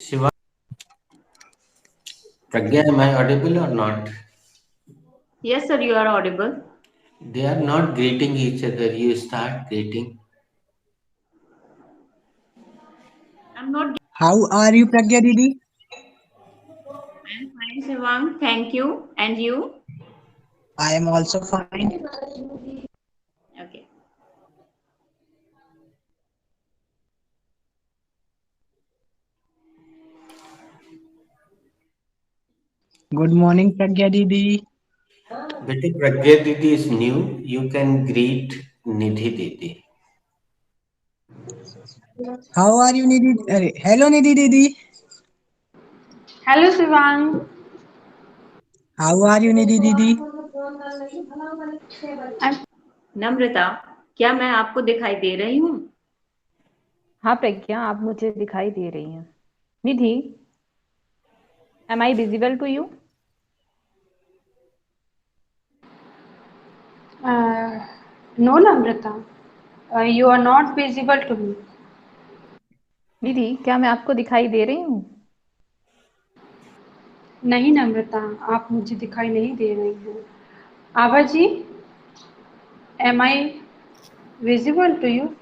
Shiva, Pragya, am I audible or not? Yes, sir, you are audible. They are not greeting each other. You start greeting. I'm not. How are you, Pragya Didi? I'm fine, Shivang. Thank you. And you? I am also fine. Okay. Good morning, Pragya Didi. But if Pragya Didi is new, you can greet Nidhi Didi. How are you, Nidhi? Hello, Nidhi Didi. Hello, Sivang. How are you, Nidhi Didi? I'm नम्रता, क्या मैं आपको दिखाई दे रही हूँ? हाँ प्रज्ञा, आप मुझे दिखाई दे रही हैं। निधि, am I visible to you? no, Namrata. You are not visible to me. निधि, क्या मैं आपको दिखाई दे रही हूँ? नहीं नम्रता, आप मुझे दिखाई नहीं दे रही हैं। आभा ji, am I visible to you?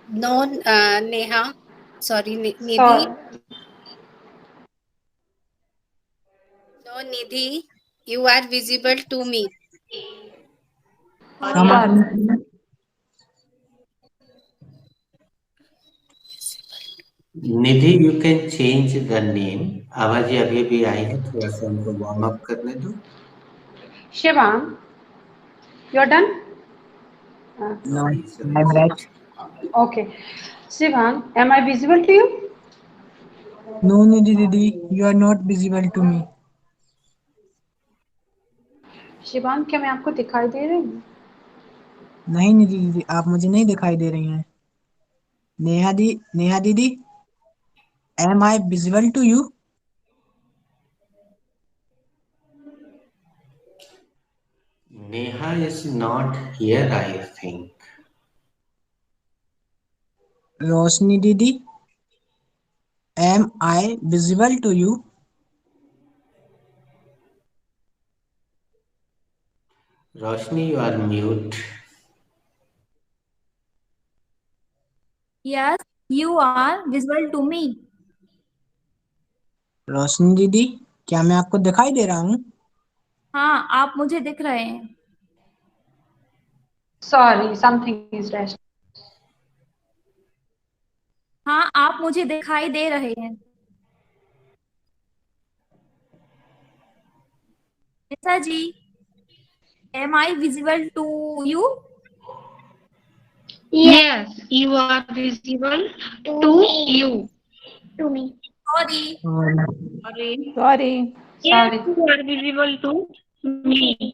No, Neha. Sorry, Nidhi. So, No, Nidhi. You are visible to me. और Come या sorry. on. Nidhi, you can change the name. आवाज अभी अभी आई है, थोड़ा सा उनको वार्म अप करने दो. Shivang, you're done? No, He's I'm right. Okay. Shivang, am I visible to you? No, Nidhi Didi, you are not visible to me. Shivang, क्या मैं आपको दिखाई दे रही हूँ? नहीं निधि दीदी, आप मुझे नहीं दिखाई दे रही हैं। नेहा दीदी, am I visible to you? Neha is not here, I think. रोशनी दीदी, am I visible to you? Roshni, you are mute. Yes, you are visible to me. रोशनी दीदी, क्या मैं आपको दिखाई दे रहा हूँ? हाँ, आप मुझे दिख रहे हैं। Sorry, something is rash. हाँ, आप मुझे दिखाई दे रहे हैं। निशा जी, am I visible to you? Yes, you are visible to you. To me. Sorry, sorry. Sorry, Yes, you are visible to me.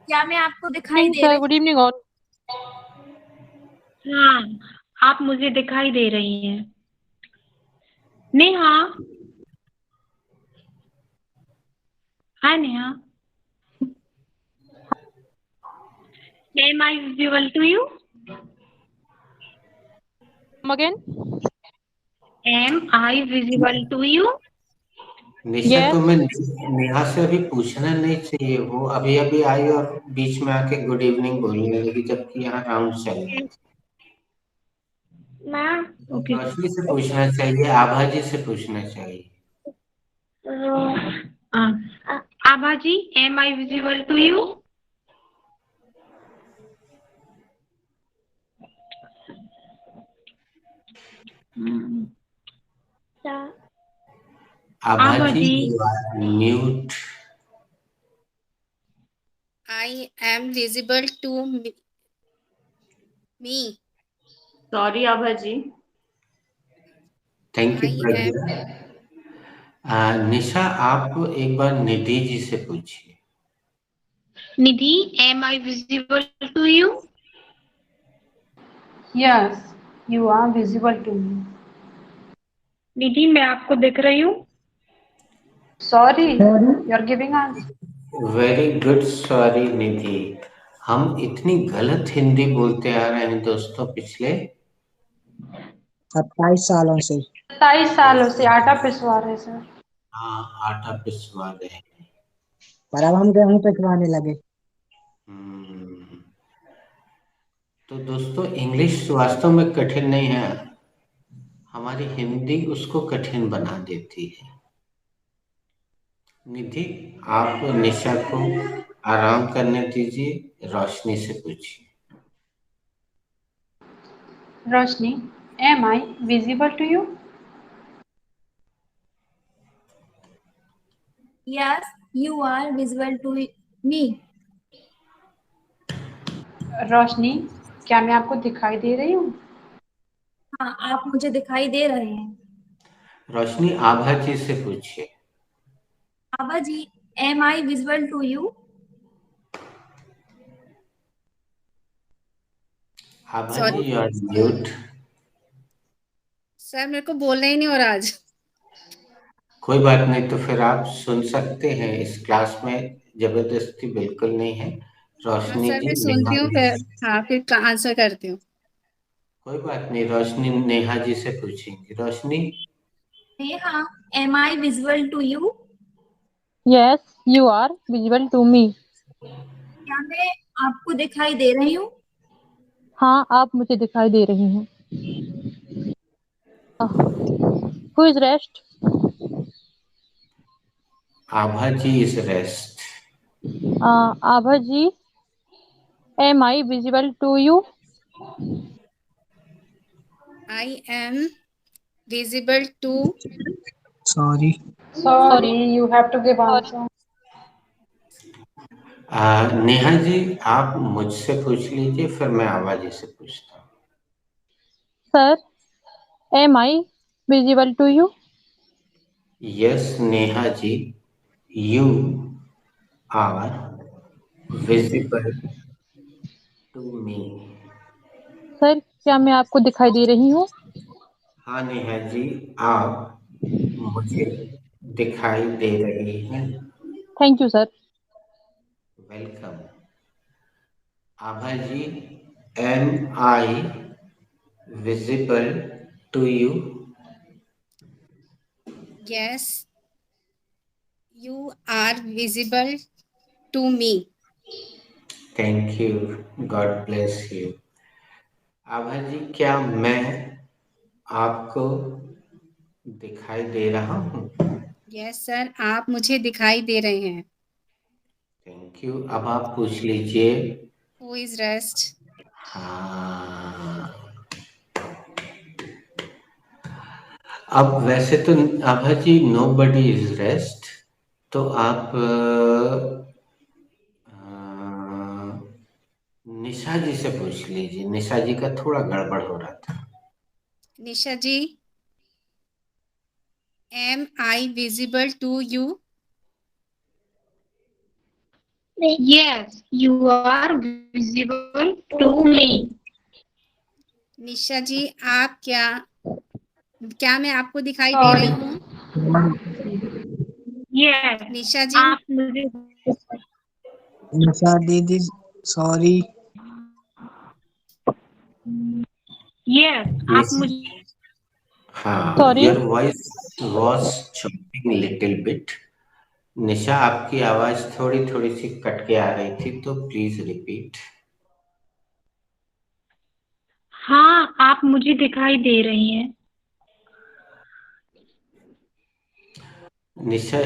क्या मैं आपको दिखाई दे रही गुड इवनिंग ऑल। हाँ, आप मुझे दिखाई दे रही हैं। Neha, hi Neha. Am I visible to you? Again Am I visible to you? Nisha, Yes. तुम्हें नेहा से अभी पूछना नहीं चाहिए. वो अभी अभी आई और बीच में आके गुड इवनिंग बोलने लगी, जबकि यहाँ राउंड चल रहा है. Ma'am, okay. रोशनी से पूछना चाहिए, आभा जी से पूछना चाहिए. Abha ji, am I visible to you? Abha Abha ji, जी, you are mute. I am visible to me. Sorry Abha ji. Thank you I am. Pragya. Nisha, आप एक बार निधि जी से पूछिए. निधि, am I visible to you? Yes, you are visible to me. निधि, मैं आपको देख रही हूँ. Sorry, you're giving us. Very good. Sorry Nidhi. हम इतनी गलत हिंदी बोलते आ रहे हैं दोस्तों पिछले. 27 सालों से। 27 सालों से आटा पिसवा रहे सर। हाँ, आटा पिसवा रहे हैं। पर अब हम गेहूं पिसवाने लगे। हम्म, तो दोस्तों इंग्लिश वास्तव में कठिन नहीं है, हमारी हिंदी उसको कठिन बना देती है। निधि, आप निशा को आराम करने दीजिए, रोशनी से पूछिए। रोशनी, am I visible to you? Yes, you are visible to me. रोशनी, क्या मैं आपको दिखाई दे रही हूँ? हाँ, आप मुझे दिखाई दे रहे हैं। रोशनी, आभा जी से पूछिए। Abha ji, am I visible to you? Abha Sorry? जी, यू आर म्यूट। सर मेरे को बोलना ही नहीं हो रहा आज। कोई बात नहीं, तो फिर आप सुन सकते हैं, इस क्लास में जबरदस्ती बिल्कुल नहीं है। हाँ रोशनी सर, जी, मैं नेहा सुनती हूँ जी फिर। हाँ, फिर आंसर करती हूँ। कोई बात नहीं, रोशनी नेहा जी से पूछेंगी। रोशनी, Neha, am I visible to you? Yes, you are visible to me. क्या मैं आपको दिखाई दे रही हूँ? हाँ, आप मुझे दिखाई दे रही हैं। Who is rest? Abha ji is rest. Abha ji, am I visible to you? I am visible to sorry. Sorry, you have to give answer. Neha ji, आप मुझसे पूछ लीजिए, फिर मैं आभा जी से पूछता हूँ। Sir, am I visible to you? Yes Neha ji, you are visible to me. Sir, क्या मैं आपको दिखाई दे रही हूँ? हाँ नेहा जी, आप मुझे दिखाई दे रही हैं। Thank you sir. Welcome. Abha ji, am I visible to you? yes, you are visible to me. Thank you, God bless you. Abha ji, क्या मैं आपको दिखाई दे रहा हूँ? यस सर, आप मुझे दिखाई दे रहे हैं। Thank you. अब आप पूछ लीजिए। Who is rest? हाँ, अब वैसे तो आभा जी नो बडी इज रेस्ट, तो आप निशा जी से पूछ लीजिए। निशा जी का थोड़ा गड़बड़ हो रहा था। निशा जी, am I visible to you? Yes, you are visible to me. निशा जी, आप क्या मैं आपको दिखाई दे रही Sorry. हूँ? Yes, निशा जी, आप मुझे निशा दीदी, सॉरी। Yes, आप मुझे हाँ, Sorry? Your voice was chopping little bit. Nisha, आपकी आवाज थोड़ी थोड़ी सी कट के आ रही थी, तो प्लीज रिपीट। हाँ, आप मुझे दिखाई दे रही हैं। निशा,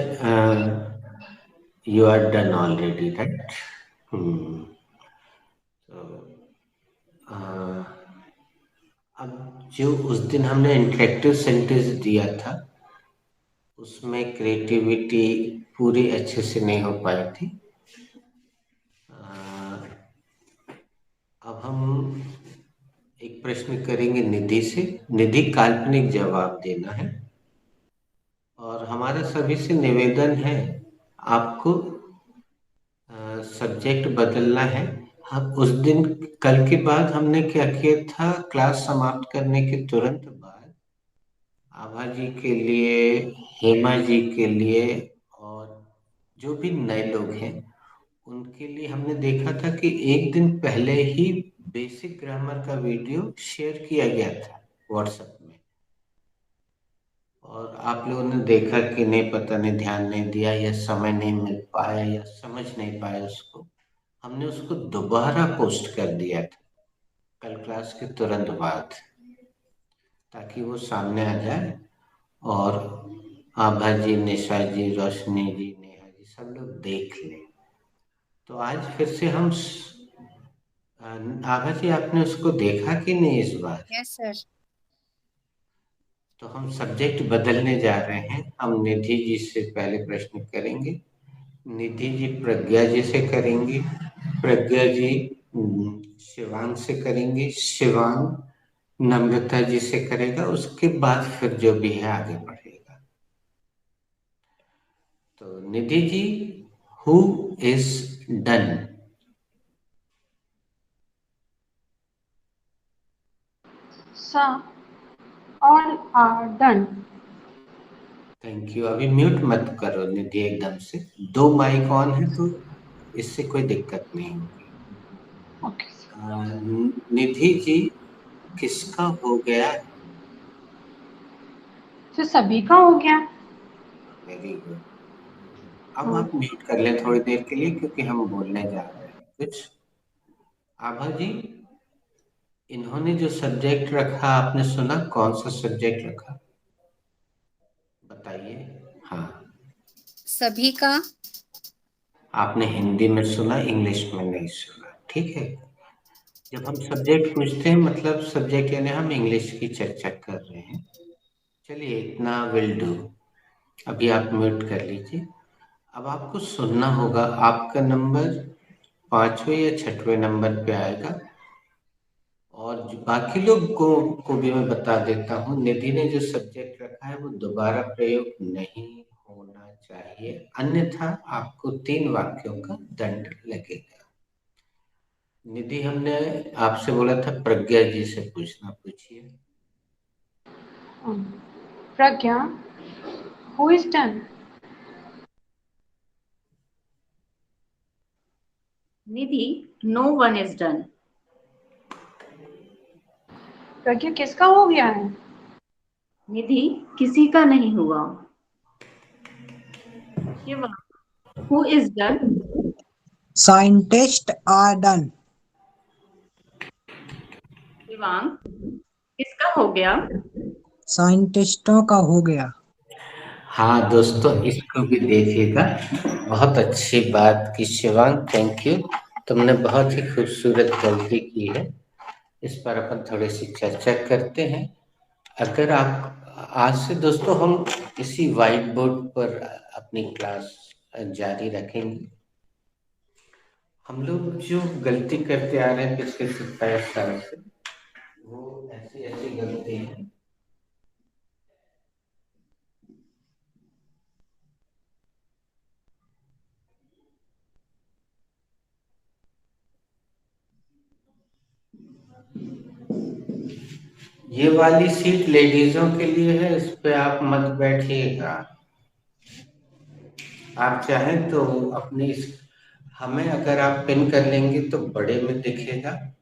you are done already, right? So, अब जो उस दिन हमने इंटरेक्टिव सेंटेंस दिया था, उसमें क्रिएटिविटी पूरी अच्छे से नहीं हो पाई थी। अब हम एक प्रश्न करेंगे निधि से। निधि, काल्पनिक जवाब देना है, और हमारा सभी से निवेदन है, आपको सब्जेक्ट बदलना है। हम उस दिन, कल के बाद हमने क्या किया था, क्लास समाप्त करने के तुरंत बाद आभा जी के लिए, हेमा जी के लिए, और जो भी नए लोग हैं उनके लिए हमने देखा था कि एक दिन पहले ही बेसिक ग्रामर का वीडियो शेयर किया गया था व्हाट्सएप में। आप लोगों ने देखा कि नहीं, पता नहीं, ध्यान नहीं दिया या समय नहीं मिल पाया या समझ नहीं पाया उसको, हमने उसको दोबारा पोस्ट कर दिया था कल क्लास के तुरंत बाद, ताकि वो सामने आ जाए और आभा जी, निशा जी, रोशनी जी, नेहा जी सब लोग देख लें। तो आज फिर से हम आभा जी, आपने उसको देखा कि नहीं इस बार? Yes sir. तो हम सब्जेक्ट बदलने जा रहे हैं। हम निधि जी से पहले प्रश्न करेंगे, निधि जी प्रज्ञा जी से करेंगे, प्रज्ञा जी शिवांग से करेंगे, शिवांग नम्रता जी से करेगा, उसके बाद फिर जो भी है आगे बढ़ेगा। तो Nidhi ji, who is done? Sir, all are done. Thank you. अभी म्यूट मत करो निधि एकदम से, 2 माइक ऑन है तो इससे कोई दिक्कत नहीं होगी। Okay. निधि जी, किसका हो गया? फिर सभी का हो गया। Very good. अब आप म्यूट कर लें थोड़ी देर के लिए, क्योंकि हम बोलने जा रहे हैं कुछ। आभा जी, इन्होंने जो सब्जेक्ट रखा, आपने सुना? कौन सा सब्जेक्ट रखा बताइए? हाँ, सभी का। आपने हिंदी में सुना, इंग्लिश में नहीं सुना, ठीक है। जब हम सब्जेक्ट पूछते हैं, मतलब सब्जेक्ट यानी हम इंग्लिश की चर्चा कर रहे हैं। चलिए, इतना विल डू। अभी आप म्यूट कर लीजिए। अब आपको सुनना होगा, आपका नंबर 5वें या 6वें नंबर पे आएगा। और जो बाकी लोग को भी मैं बता देता हूँ, निधि ने जो सब्जेक्ट रखा है वो दोबारा प्रयोग नहीं होना चाहिए, अन्यथा आपको 3 वाक्यों का दंड लगेगा। निधि, हमने आपसे बोला था प्रज्ञा जी से पूछना, पूछिए। प्रज्ञा, who is done? Nidhi, no one is done. प्रज्ञा, किसका हो गया है? निधि, किसी का नहीं हुआ। Shiva, who is done? Scientists are done. Shivang, किसका हो गया? साइंटिस्टों का हो गया। हाँ दोस्तों, इसको भी देखिएगा। बहुत अच्छी बात की शिवांग, थैंक यू। तुमने बहुत ही खूबसूरत गलती की है। इस पर अपन थोड़ी सी चर्चा करते हैं। अगर आप आज से दोस्तों हम इसी व्हाइट बोर्ड पर अपनी क्लास जारी रखेंगे। हम लोग जो गलती करते आ रहे हैं पिछले 27 साल से, वो ऐसी ऐसी गलती है। ये वाली सीट लेडीजों के लिए है, इस पे आप मत बैठिएगा। आप चाहें तो अपनी हमें अगर आप पिन कर लेंगे तो बड़े में दिखेगा,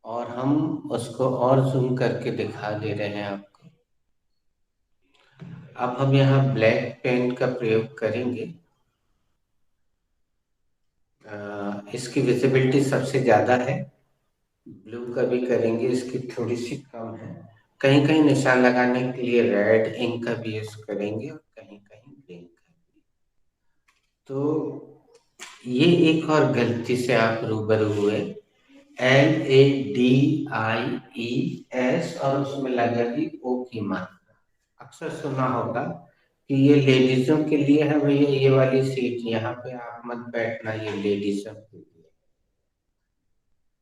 और हम उसको और जूम करके दिखा दे रहे हैं आपको। अब हम यहाँ ब्लैक पेन का प्रयोग करेंगे। इसकी विजिबिलिटी सबसे ज़्यादा है। ब्लू का भी करेंगे, इसकी थोड़ी सी कम है। कहीं कहीं निशान लगाने के लिए रेड इंक का भी यूज करेंगे, और कहीं कहीं ग्रीन का भी। तो ये एक और गलती से आप रूबरू हुए। LADIES और उसमें लगा दी ओ की मात्रा। अक्सर सुना होगा कि ये लेडीजों के लिए है भैया, ये वाली सीट यहाँ पे आप मत बैठना, ये लेडीजों के लिए।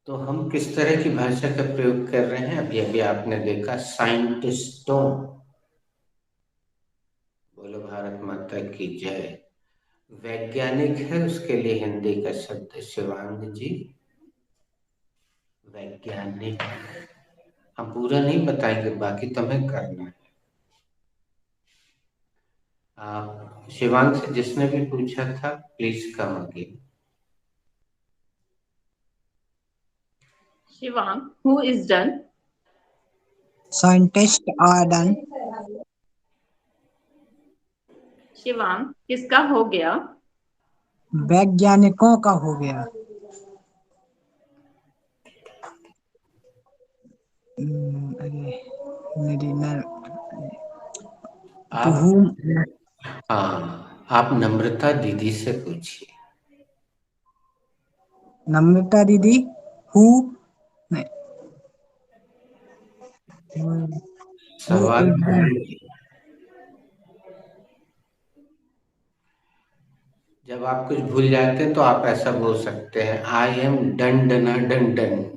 तो हम किस तरह की भाषा का प्रयोग कर रहे हैं, अभी अभी आपने देखा, साइंटिस्टों। बोलो भारत माता की जय। वैज्ञानिक है, उसके लिए हिंदी का शब्द शिवांग जी, वैज्ञानिक। हम पूरा नहीं बताएंगे, बाकी तुम्हें करना है। आप शिवांग से जिसने भी पूछा था, please come again. Shivang, who is done? Scientists are done. Shivang, किसका हो गया? वैज्ञानिकों का हो गया। अरे मेरी न to आप whom हाँ, आप नम्रता दीदी से पूछिए। नम्रता दीदी who नहीं who सवाल is the जब आप कुछ भूल जाते हैं तो आप ऐसा बोल सकते हैं, I am done done done done.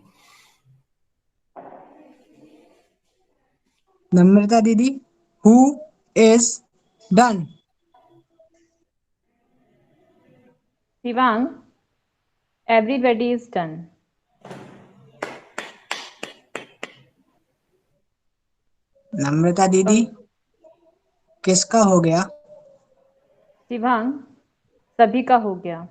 Namrata दीदी who is done। Shivang, everybody is done। नम्रता दीदी किसका हो गया? शिवांग, सभी का हो गया।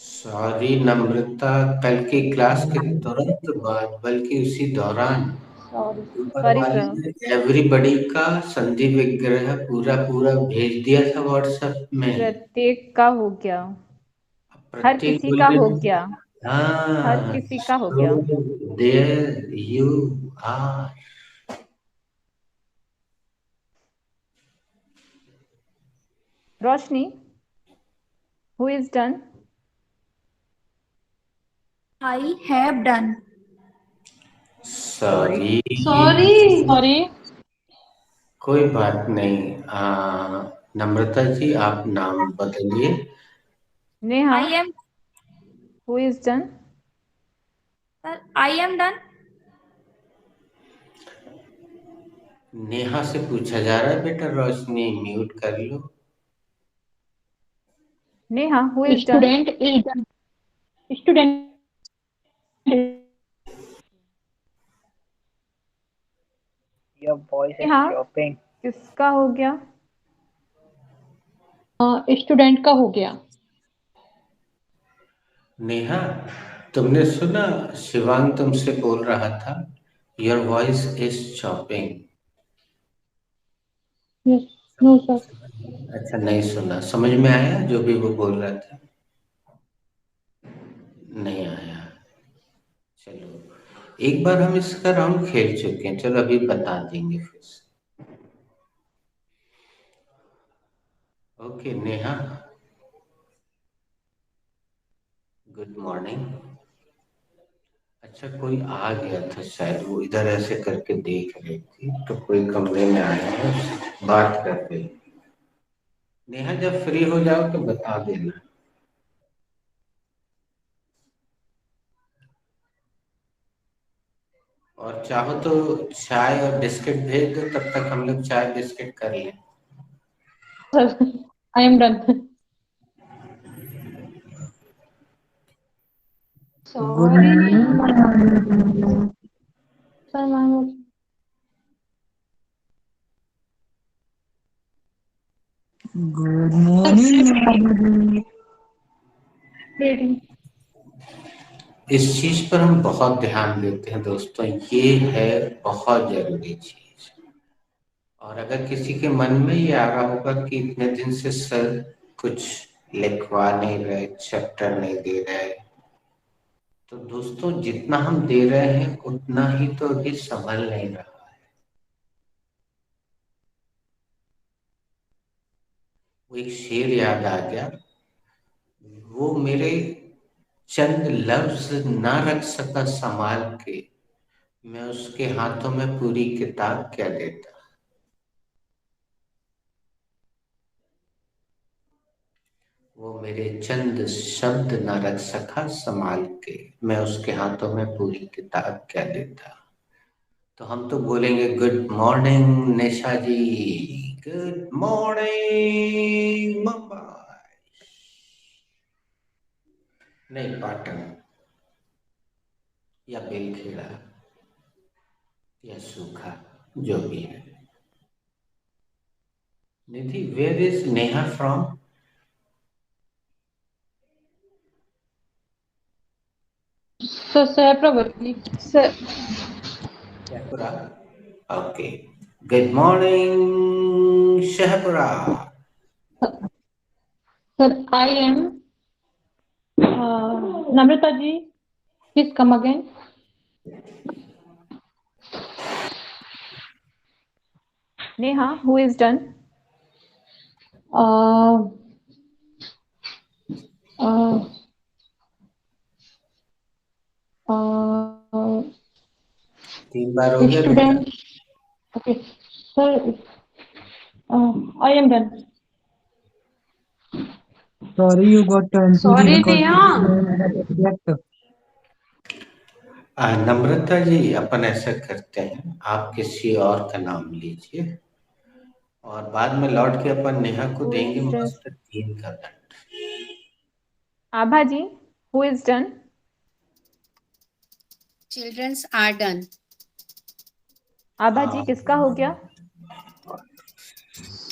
सॉरी नम्रता, कल की क्लास के तुरंत बाद बल्कि उसी दौरान ऊपर सॉरी वाले सर। ने एवरीबॉडी का संधि विग्रह पूरा पूरा भेज दिया था व्हाट्सएप में। प्रत्येक का हो गया। हर प्रत्येक किसी का बोलने हो गया। हर हाँ, किसी का हो गया। There you are. Roshni, who is done? I have done। Sorry sorry कोई बात नहीं। नम्रता जी आप नाम बदलिए। Neha, I am who is done? sir, I am done। Neha से पूछा जा रहा है बेटा, रोशनी म्यूट कर लो। Neha, who is done? Student is done. Student Your voice is Neha, chopping। किसका हो गया? स्टूडेंट का हो गया। नेहा, तुमने सुना शिवांग तुमसे बोल रहा था, your voice is chopping. Yes, no sir. अच्छा नहीं सुना, समझ में आया जो भी वो बोल रहा था? नहीं आया। चलो एक बार हम इसका राउंड खेल चुके हैं, चलो अभी बता देंगे फिर से। Okay Neha, good morning. अच्छा कोई आ गया था शायद, वो इधर ऐसे करके देख रही थी तो कोई कमरे में आया है, बात कर रही। नेहा जब फ्री हो जाओ तो बता देना। और चाहो तो चाय और बिस्किट भेज दो, तब तक हम लोग चाय बिस्किट कर लें। आई am done. Good sorry morning. Sir ma'am. Good morning. Ready. इस चीज पर हम बहुत ध्यान देते हैं दोस्तों, ये है बहुत जरूरी चीज। और अगर किसी के मन में ये आ रहा होगा कि इतने दिन से सर कुछ लिखवा नहीं रहे, चैप्टर नहीं दे रहे, तो दोस्तों जितना हम दे रहे हैं उतना ही तो अभी संभल नहीं रहा है। वो एक शेर याद आ गया, वो मेरे चंद लफ्ज ना रख सका संभाल के, मैं उसके हाथों में पूरी किताब क्या देता। वो मेरे चंद शब्द न रख सका संभाल के, मैं उसके हाथों में पूरी किताब क्या देता। तो हम तो बोलेंगे good morning Nisha ji, good morning Mumbai, नहीं पाटन या बेलखेड़ा या सूखा, जो भी है। Nidhi, where is Neha from? Sir सहप्रवती sir. Shahpura. Okay, good morning Shahpura. Sir I am Namrata ji, please come again. Neha, who is done? तीन बार हो गया बेटा। Student, okay sir, I am done. Sorry, you got confusion sorry because Neha. select. Namrata ji, अपन ऐसा करते हैं, आप किसी और का नाम लीजिए और बाद में लौट के अपन नेहा को Who देंगे is done? मस्त 3 का दंड। आभा जी, who is done? Children's are done. आभा जी, किसका हो गया?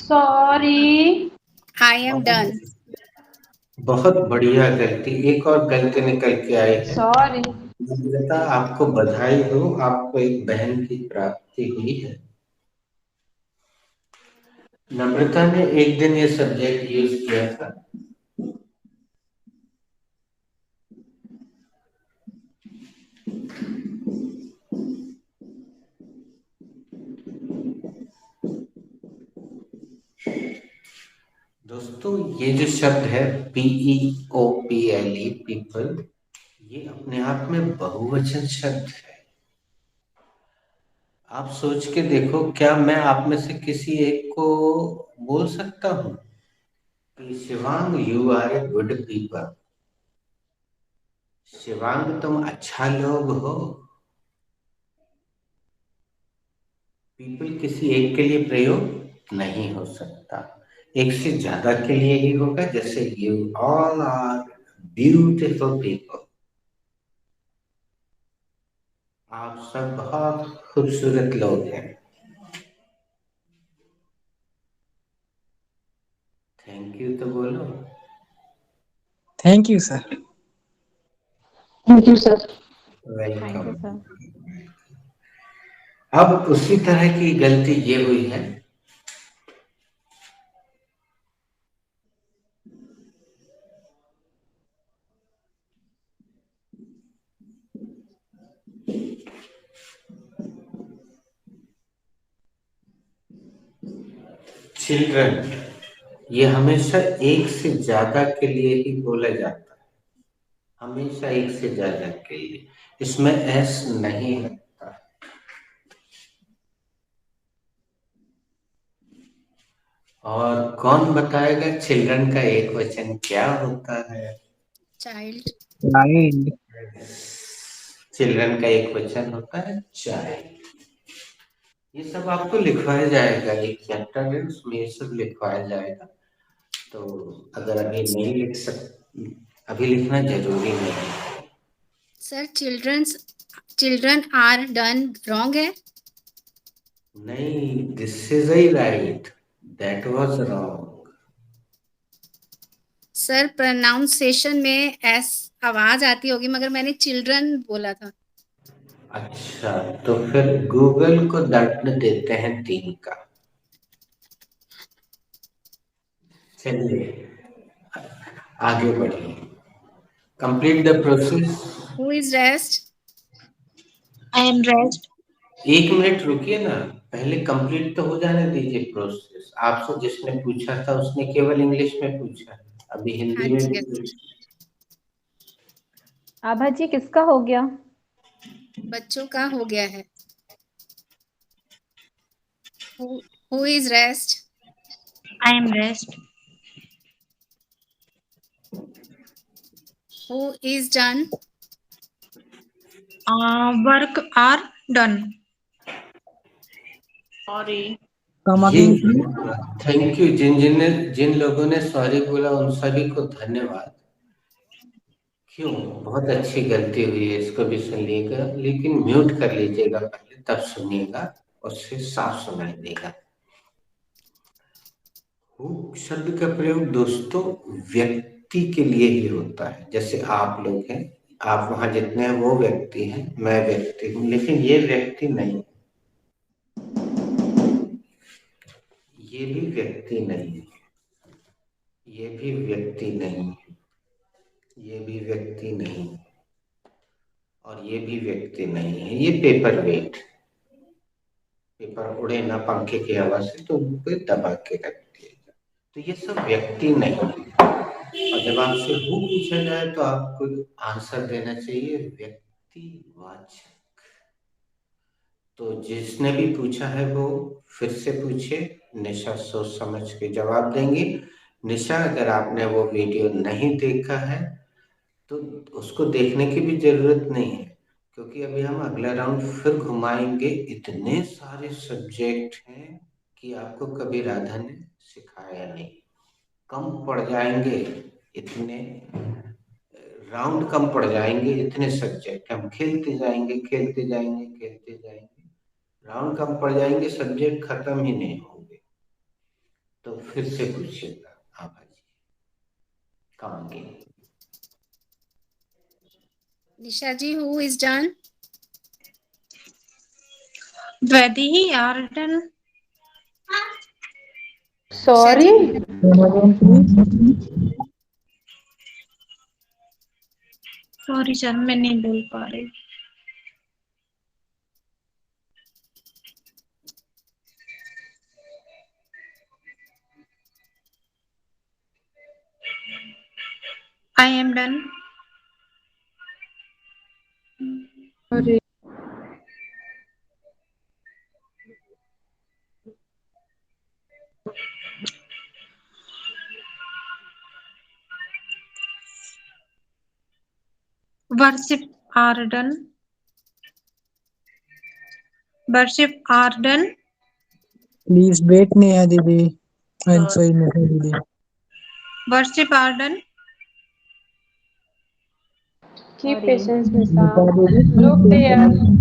सॉरी। I am done. बहुत बढ़िया गलती, एक और गलती निकल के आई है। सॉरी। नम्रता, आपको बधाई हो, आपको एक बहन की प्राप्ति हुई है। नम्रता ने एक दिन ये सब्जेक्ट यूज किया था। दोस्तों, ये जो शब्द है PEOPLE, पीपल, ये अपने आप में बहुवचन शब्द है। आप सोच के देखो, क्या मैं आप में से किसी एक को बोल सकता हूं कि Shivang, you are a good people, Shivang तुम अच्छा लोग हो। पीपल किसी एक के लिए प्रयोग नहीं हो सकता, एक से ज्यादा के लिए ही होगा। जैसे you all are beautiful people, आप सब बहुत खूबसूरत लोग हैं। थैंक यू तो बोलो। Thank you, sir. Thank you sir. Thank welcome. you, sir. अब उसी तरह की गलती ये हुई है। चिल्ड्रन, ये हमेशा एक से ज्यादा के लिए ही बोला जाता है, हमेशा एक से ज्यादा के लिए, इसमें एस नहीं लगता। और कौन बताएगा चिल्ड्रन का एक वचन क्या होता है? Child. Child. चिल्ड्रन का एक वचन होता है चाइल्ड। ये सब आपको लिखवाया जाएगा, एक चैप्टर है उसमें ये सब लिखवाया जाएगा। तो अगर अभी नहीं लिख सकते, अभी लिखना जरूरी नहीं है। Sir, children are done wrong है? नहीं, this is I right, that was wrong. Sir, pronunciation में एस आवाज आती होगी, मगर मैंने चिल्ड्रन बोला था। अच्छा, तो फिर गूगल को दंड देते हैं 3 का। चलिए आगे बढ़िए, complete the process. Who is rest? I am rest. 1 minute रुकिए ना, पहले कंप्लीट तो हो जाने दीजिए प्रोसेस। आपसे जिसने पूछा था उसने केवल इंग्लिश में पूछा, अभी हिंदी में भी पूछा। आभा जी, किसका हो गया? बच्चों का हो गया है। Who is rest? I am rest. Who is done? Work are done. Sorry. Come ये again, please. थैंक यू, जिन लोगों ने सॉरी बोला उन सभी को धन्यवाद। क्यों, बहुत अच्छी गलती हुई है, इसको भी सुन लीजिएगा, लेकिन म्यूट कर लीजिएगा पहले, तब सुनिएगा, उससे साफ सुनाई देगा। हु शब्द का प्रयोग दोस्तों व्यक्ति के लिए ही होता है। जैसे आप लोग हैं, आप वहां जितने हैं वो व्यक्ति हैं, मैं व्यक्ति हूं, लेकिन ये व्यक्ति नहीं, ये भी व्यक्ति नहीं है, ये भी व्यक्ति नहीं है, ये भी व्यक्ति नहीं है, और ये भी व्यक्ति नहीं है। ये पेपर वेट, पेपर उड़े ना पंखे की हवा से तो उनको दबा के रख दिया जाए, तो ये सब व्यक्ति नहीं है। और जब आपसे हु पूछा जाए तो आपको आंसर देना चाहिए व्यक्तिवाचक। तो जिसने भी पूछा है वो फिर से पूछे, निशा सोच समझ के जवाब देंगी। निशा, अगर आपने वो वीडियो नहीं देखा है तो उसको देखने की भी जरूरत नहीं है, क्योंकि अभी हम अगला राउंड फिर घुमाएंगे। इतने सारे सब्जेक्ट हैं कि आपको कभी राधा ने सिखाया नहीं, कम पड़ जाएंगे, इतने राउंड कम पड़ जाएंगे, इतने सब्जेक्ट हम खेलते जाएंगे खेलते जाएंगे खेलते जाएंगे, राउंड कम पड़ जाएंगे, सब्जेक्ट खत्म ही नहीं होंगे। तो फिर से पूछिएगा आभा जी, कमांगे। Nisha ji, who is done? Vaidehi are done. Come Sorry. again, please. Sorry sir, मैं नहीं बोल पा रही। I am done. Sorry. Worship are done. Worship are done. Please wait, Neha Didi. I'm sorry, Neha Didi. Worship are done. Keep Sorry. patience, Nisa. Neha Didi, Look please there.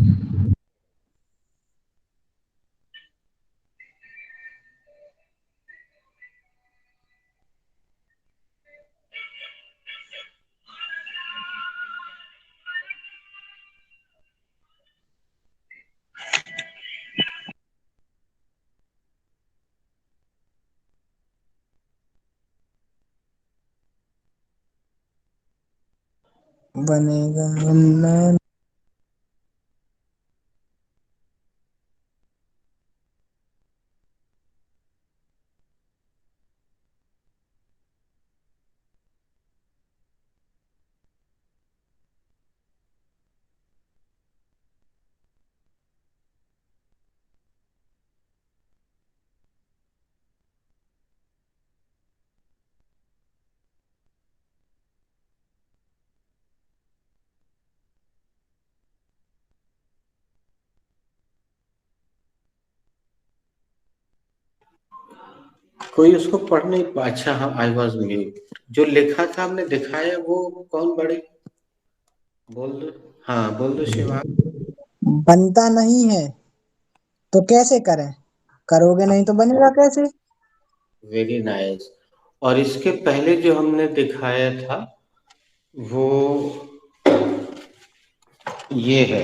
बनेगा अन्ना। कोई उसको पढ़ नहीं पा। अच्छा हाँ, आई वॉज म्यूट। जो लिखा था हमने दिखाया वो कौन बड़े, बोल दो। हाँ बोल दो शिवा। बनता नहीं है तो कैसे करें? करोगे नहीं तो बनेगा कैसे? Very nice. और इसके पहले जो हमने दिखाया था वो ये है,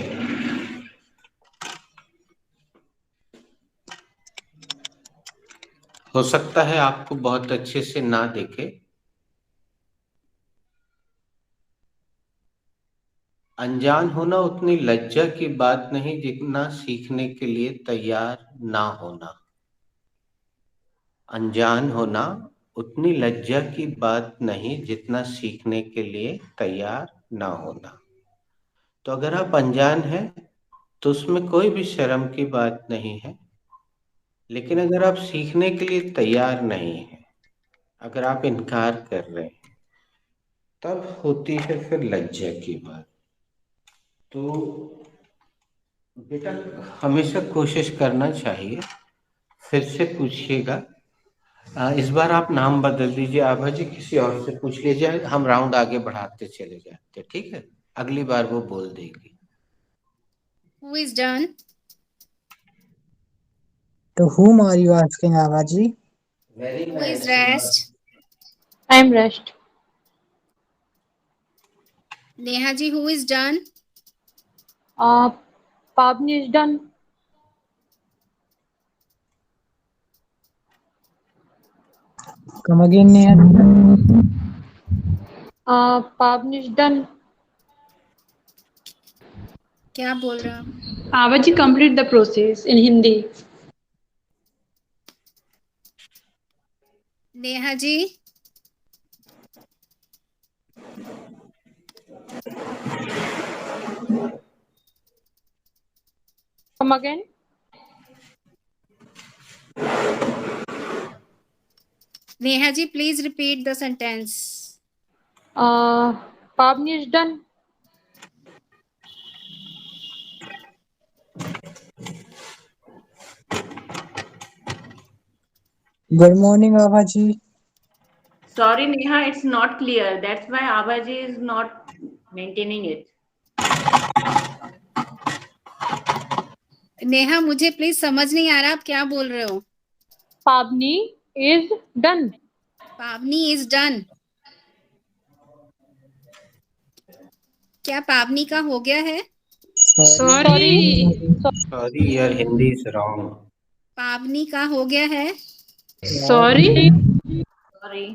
हो सकता है आपको बहुत अच्छे से ना देखे। अनजान होना उतनी लज्जा की बात नहीं जितना सीखने के लिए तैयार ना होना। अनजान होना उतनी लज्जा की बात नहीं जितना सीखने के लिए तैयार ना होना। तो अगर आप अनजान हैं तो उसमें कोई भी शर्म की बात नहीं है, लेकिन अगर आप सीखने के लिए तैयार नहीं हैं, अगर आप इनकार कर रहे हैं, तब होती है फिर लज्जा की बात। तो बेटा हमेशा कोशिश करना चाहिए। फिर से पूछिएगा। इस बार आप नाम बदल दीजिए आभा जी, किसी और से पूछ लीजिए, हम राउंड आगे बढ़ाते चले जाते, ठीक है? अगली बार वो बोल देगी। Who is done? तो whom are you asking, Abha ji? Very Who is nice. rest? I am rest. Neha ji, who is done? Pavni is done. Come again, Neha. Pavani is done. क्या बोल रहे हो आप? Abha ji complete the process in Hindi. Neha ji, come again. Neha ji please repeat the sentence. Pavani is done. Good morning, Abhaji. Sorry, Neha, it's not clear. That's why Abaji is not maintaining it. Neha मुझे please समझ नहीं आ रहा आप क्या बोल रहे हो। पावनी इज डन। पावनी इज डन। क्या पावनी का हो गया है? सॉरी। सॉरी यार, हिंदी इज रॉन्ग। पावनी का हो गया है। Sorry. Sorry.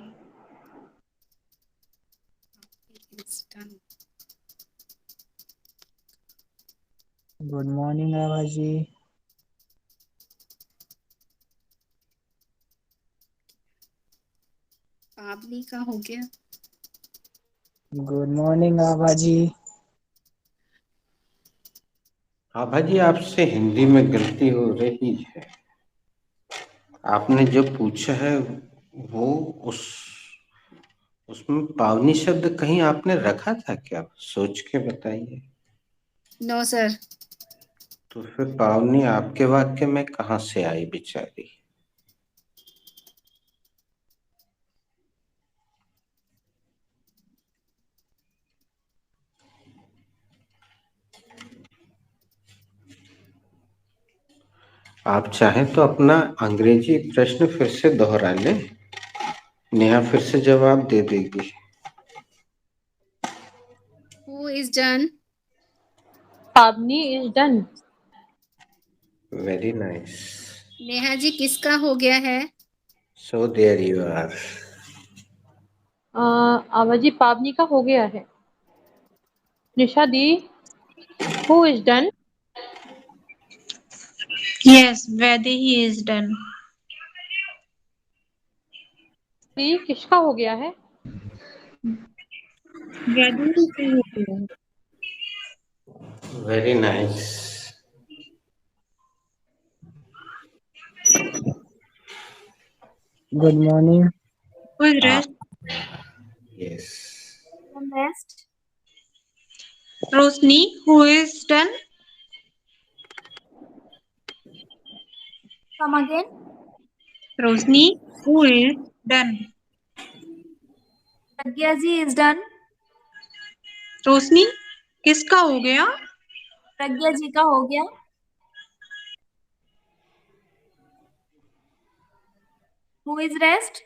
It's done. Good morning, Abhaji. पावनी का हो गया। Good morning, Abhaji. आभा जी, आपसे हिंदी में गलती हो रही है। आपने जो पूछा है वो उसमें पावनी शब्द कहीं आपने रखा था क्या? सोच के बताइए। No sir. तो फिर पावनी आपके वाक्य में कहाँ से आई बेचारी? आप चाहें तो अपना अंग्रेजी प्रश्न फिर से दोहरा लें, नेहा फिर से जवाब दे देगी। Who is done? Pavani is done. Very nice. Neha ji किसका हो गया है? So there you are. Abha ji Pavani का हो गया है। निशा दी, who is done? Yes, Vaidehi is done. दी, किसका हो गया है? Vaidehi का हो गया है। Very nice. Good morning. Who is rest? Yes. Rest. Rosni, who is done? Come again. Rosni, who is done? Pragya ji is done. रोशनी किसका हो गया? प्रज्ञा जी का हो गया। Who is rest?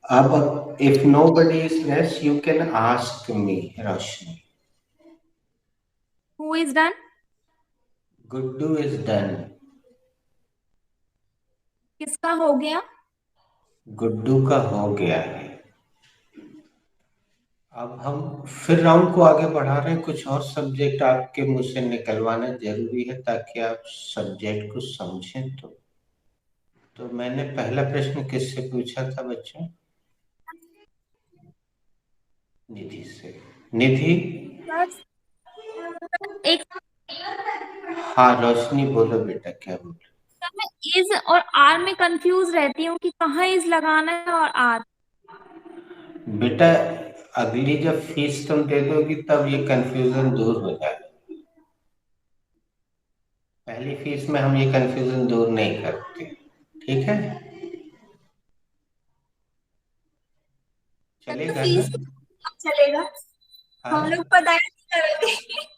अब if nobody is less, you can ask me, Roshni. Who is done? Guddu is done. किसका हो गया? गुड्डू का हो गया है। अब हम फिर राउंड को आगे बढ़ा रहे हैं। कुछ और सब्जेक्ट आपके मुंह से निकलवाना जरूरी है ताकि आप सब्जेक्ट को समझें। तो मैंने पहला प्रश्न किससे पूछा था बच्चों? निधि से। निधि। एक हाँ रोशनी बोलो बेटा, क्या बोलो? मैं इज और आर में कंफ्यूज रहती हूँ कि कहाँ इज लगाना है और आर। बेटा अगली जब फीस तुम दे दोगी तब ये कंफ्यूजन दूर हो जाएगा। पहली फीस में हम ये कंफ्यूजन दूर नहीं करते, ठीक है? चलेगा ना? फीस चलेगा, हम लोग पता नहीं करेंगे।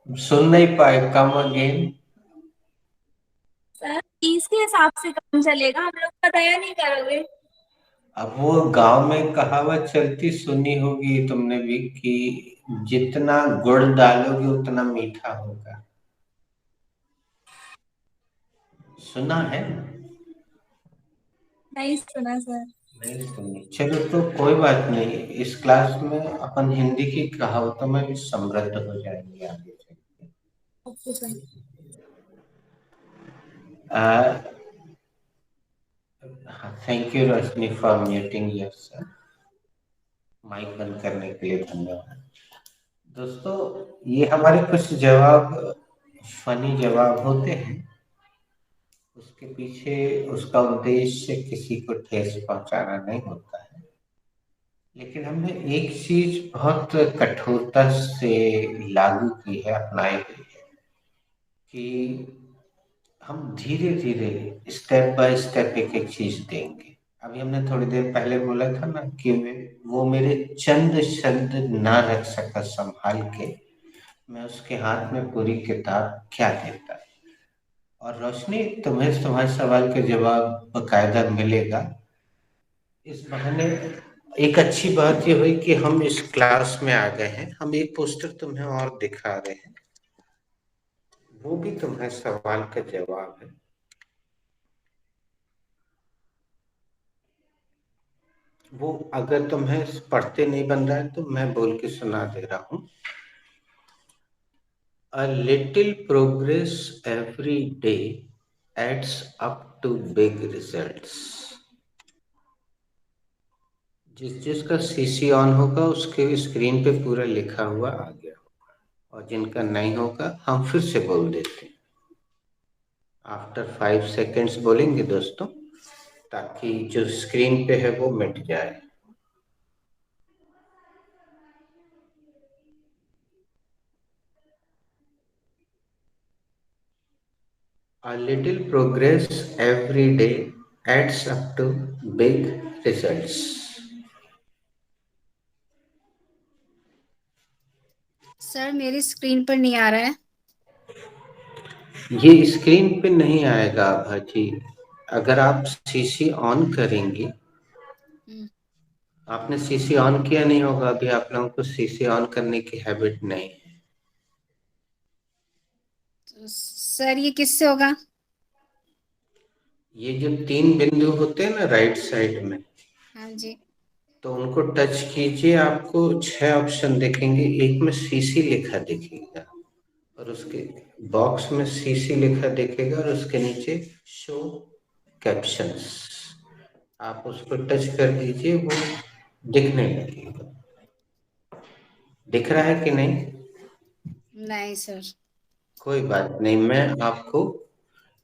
सुन नहीं पाए, कम अगेन। सर फीस के हिसाब से काम चलेगा, हम लोग पता नहीं करोगे। अब वो गांव में कहावत चलती सुनी होगी तुमने भी कि जितना गुड़ डालोगे उतना मीठा होगा। सुना है? नहीं सुना सर। नहीं सुनी। चलो तो कोई बात नहीं, इस क्लास में अपन हिंदी की कहावतों में भी समृद्ध हो जाएंगे आगे चल के। Okay sir. Thank you Roshni for muting yourself. Mic बंद करने के लिए धन्यवाद। दोस्तों, ये हमारे कुछ जवाब फनी जवाब होते हैं। उसके पीछे उसका उद्देश्य किसी को ठेस पहुंचाना नहीं होता है, लेकिन हमने एक चीज बहुत कठोरता से लागू की है, अपनाई गई है कि हम धीरे धीरे स्टेप बाय स्टेप एक एक चीज देंगे। अभी हमने थोड़ी देर पहले बोला था ना कि वो मेरे चंद शब्द ना रख सका संभाल के, मैं उसके हाथ में पूरी किताब क्या देता। और रोशनी, तुम्हें तुम्हारे सवाल के जवाब बकायदा मिलेगा। इस बहाने एक अच्छी बात ये हुई कि हम इस क्लास में आ गए हैं। हम एक पोस्टर तुम्हें और दिखा रहे हैं, वो भी तुम्हारे सवाल का जवाब है। वो अगर तुम्हें पढ़ते नहीं बन रहा है तो मैं बोल के सुना दे रहा हूं। A little progress every day adds up to big results. जिसका सीसी ऑन होगा उसके स्क्रीन पे पूरा लिखा हुआ आ गया होगा, और जिनका नहीं होगा हम फिर से बोल देते हैं। आफ्टर 5 सेकेंड्स बोलेंगे दोस्तों, ताकि जो स्क्रीन पे है वो मिट जाए। A little progress every day adds up to big results. Sir मेरी स्क्रीन पर नहीं आ रहा है। ये स्क्रीन पे नहीं आएगा भाजी। अगर आप सीसी ऑन करेंगे, आपने सीसी ऑन किया नहीं होगा अभी, आप लोगों को सीसी ऑन करने की हैबिट नहीं है। तो सर ये किससे होगा? ये जो 3 बिंदु होते हैं ना राइट साइड में, हाँ जी। तो उनको टच कीजिए, आपको 6 ऑप्शन दिखेंगे। एक में सीसी लिखा दिखेगा, और उसके बॉक्स में सीसी लिखा दिखेगा, और उसके नीचे शो कैप्शंस। आप उसको टच कर दीजिए, वो दिखने लगेगा। दिख रहा है कि नहीं? नहीं सर। कोई बात नहीं, मैं आपको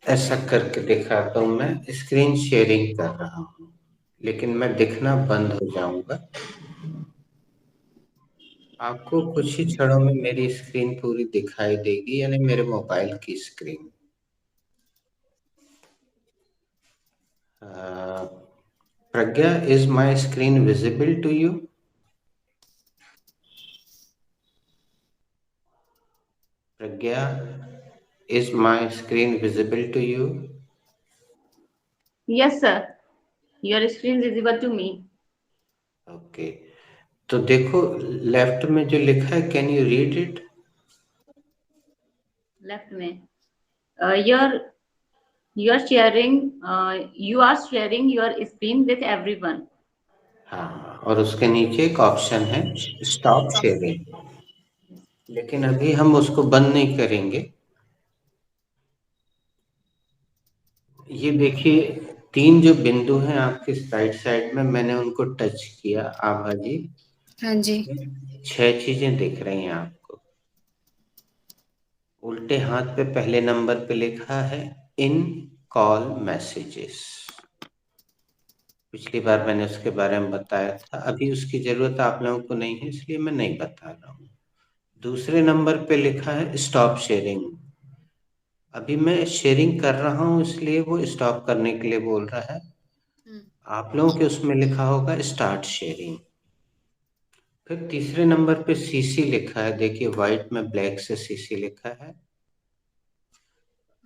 ऐसा करके दिखाता हूँ। मैं स्क्रीन शेयरिंग कर रहा हूँ, लेकिन मैं दिखना बंद हो जाऊंगा। आपको कुछ ही क्षणों में मेरी स्क्रीन पूरी दिखाई देगी, यानी मेरे मोबाइल की screen. Pragya, is my screen visible to you? Pragya, is my screen visible to you? Yes, sir. Your screen is visible to me. Okay, तो देखो लेफ्ट में जो लिखा है, can you read it? Left में. You are sharing your screen with everyone. हाँ, और उसके नीचे एक ऑप्शन है स्टॉप शेयरिंग, लेकिन अभी हम उसको बंद नहीं करेंगे। ये देखिए 3 जो बिंदु हैं आपके राइट साइड में, मैंने उनको टच किया। आभा जी, हाँ जी। 6 चीजें दिख रही हैं आपको। उल्टे हाथ पे पहले नंबर पे लिखा है इन कॉल मैसेजेस। पिछली बार मैंने उसके बारे में बताया था, अभी उसकी जरूरत आप लोगों को नहीं है, इसलिए मैं नहीं बता रहा हूँ। दूसरे नंबर पे लिखा है स्टॉप शेयरिंग। अभी मैं शेयरिंग कर रहा हूँ, इसलिए वो स्टॉप करने के लिए बोल रहा है। आप लोगों के उसमें लिखा होगा स्टार्ट शेयरिंग। फिर तीसरे नंबर पे सीसी लिखा है, देखिए व्हाइट में ब्लैक से सीसी लिखा है।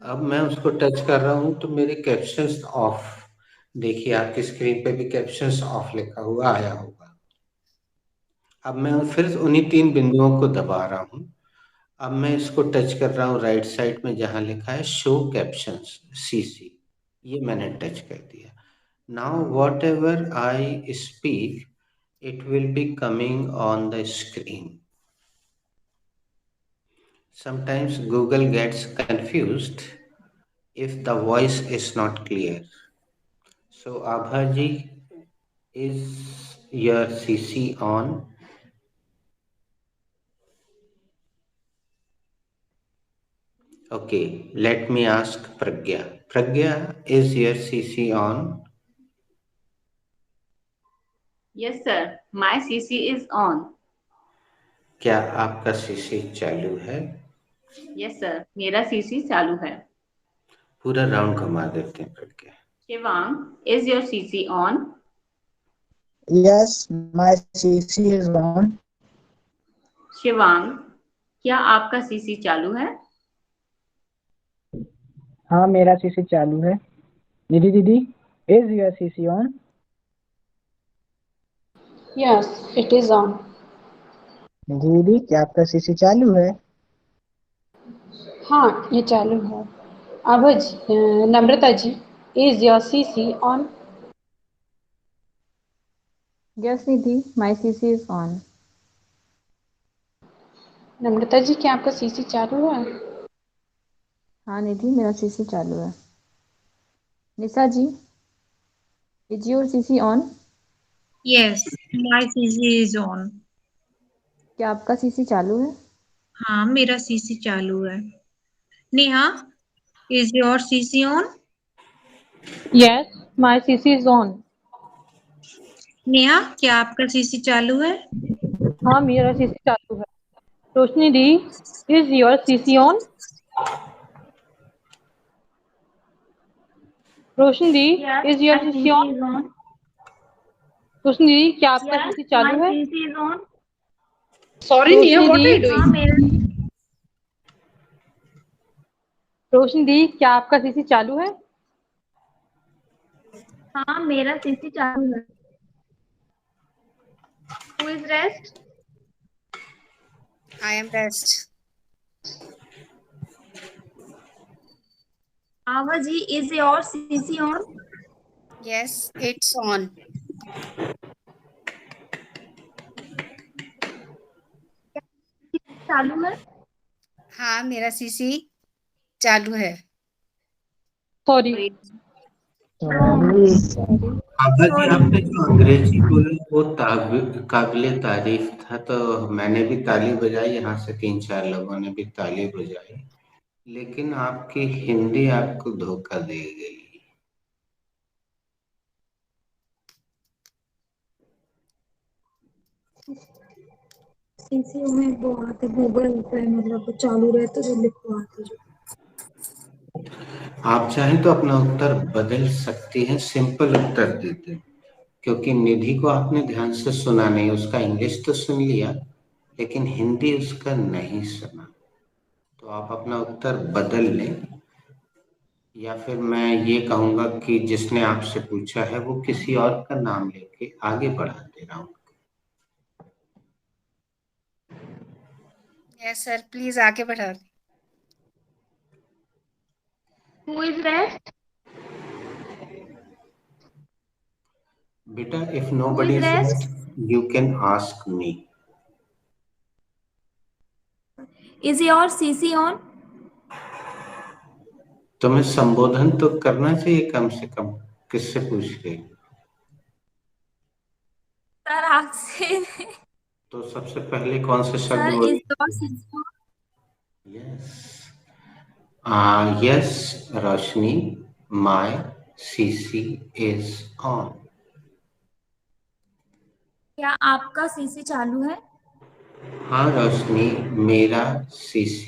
अब मैं उसको टच कर रहा हूँ तो मेरे कैप्शंस ऑफ, देखिए आपकी स्क्रीन पे भी कैप्शंस ऑफ लिखा हुआ आया होगा। अब मैं फिर उन्हीं 3 बिंदुओं को दबा रहा हूँ। अब मैं इसको टच कर रहा हूँ राइट साइड में जहां लिखा है शो कैप्शंस सीसी। ये मैंने टच कर दिया। Now what ever I speak it will be coming on the screen. Sometimes Google gets confused if the voice is not clear. So Abhaji, is your CC on? Okay, let me ask Pragya. Pragya, is your CC on? Yes, sir. My CC is on. क्या आपका CC चालू है? Yes, sir. मेरा CC चालू है। पूरा round घुमा देते हैं प्रज्ञा। Shivang, is your CC on? Yes, my CC is on. Shivang, क्या आपका CC चालू है? हाँ, मेरा CC चालू है। निधि दीदी, is your CC on? Yes, it is on. निधि दीदी, क्या आपका CC चालू है? हाँ, ये चालू है। नम्रता जी, is your CC on? Yes, Nidhi, my CC is on. नम्रता जी, क्या आपका CC चालू है? हाँ निधि, मेरा CC चालू है। निशा जी, is your CC on? Yes, my CC is on. क्या आपका CC चालू है? हाँ, मेरा CC चालू है। Neha, is your CC on? Yes, my CC is on. Neha, क्या आपका CC चालू है? हाँ, मेरा CC चालू है। रोशनी दी, is your CC on? Roshni the, is your CC on? रोशनी दी, क्या आपका CC चालू है? CC is on. Sorry, Neha, what are you हाँ, doing? मेरा रोशनी दी, क्या आपका CC चालू है? हाँ, मेरा CC चालू है। Who is rest? I am rest. Ava ji, is your CC on? Yes, it's on. चालू है? हाँ, मेरा CC चालू है। सॉरी। आभाजी, आपने जो अंग्रेजी बोला वो काबिले तारीफ था, तो मैंने भी ताली बजाई, यहाँ से 3-4 लोगों ने भी ताली बजाई, लेकिन आपकी हिंदी आपको धोखा दे गई। सीसी में वो आते गूगल पे, मतलब चालू रहते जो लिखवाते जो। आप चाहें तो अपना उत्तर बदल सकती हैं, सिंपल उत्तर देते, क्योंकि निधि को आपने ध्यान से सुना नहीं, उसका इंग्लिश तो सुन लिया लेकिन हिंदी उसका नहीं सुना, तो आप अपना उत्तर बदल लें, या फिर मैं ये कहूंगा कि जिसने आपसे पूछा है वो किसी और का नाम लेके आगे बढ़ा दे रहा हूँ। यस सर, प्लीज आगे बढ़ा दें। Who is rest? बेटा, if nobody is rest, you can ask me. Is your CC on? तुम्हें संबोधन तो करना चाहिए कम से कम, किससे पूछ रही? सर आपसे। तो सबसे पहले कौन से शब्द सर बोले? is your CC on? Yes, Roshni, my CC is on. क्या आपका CC चालू है? हाँ रोशनी, मेरा CC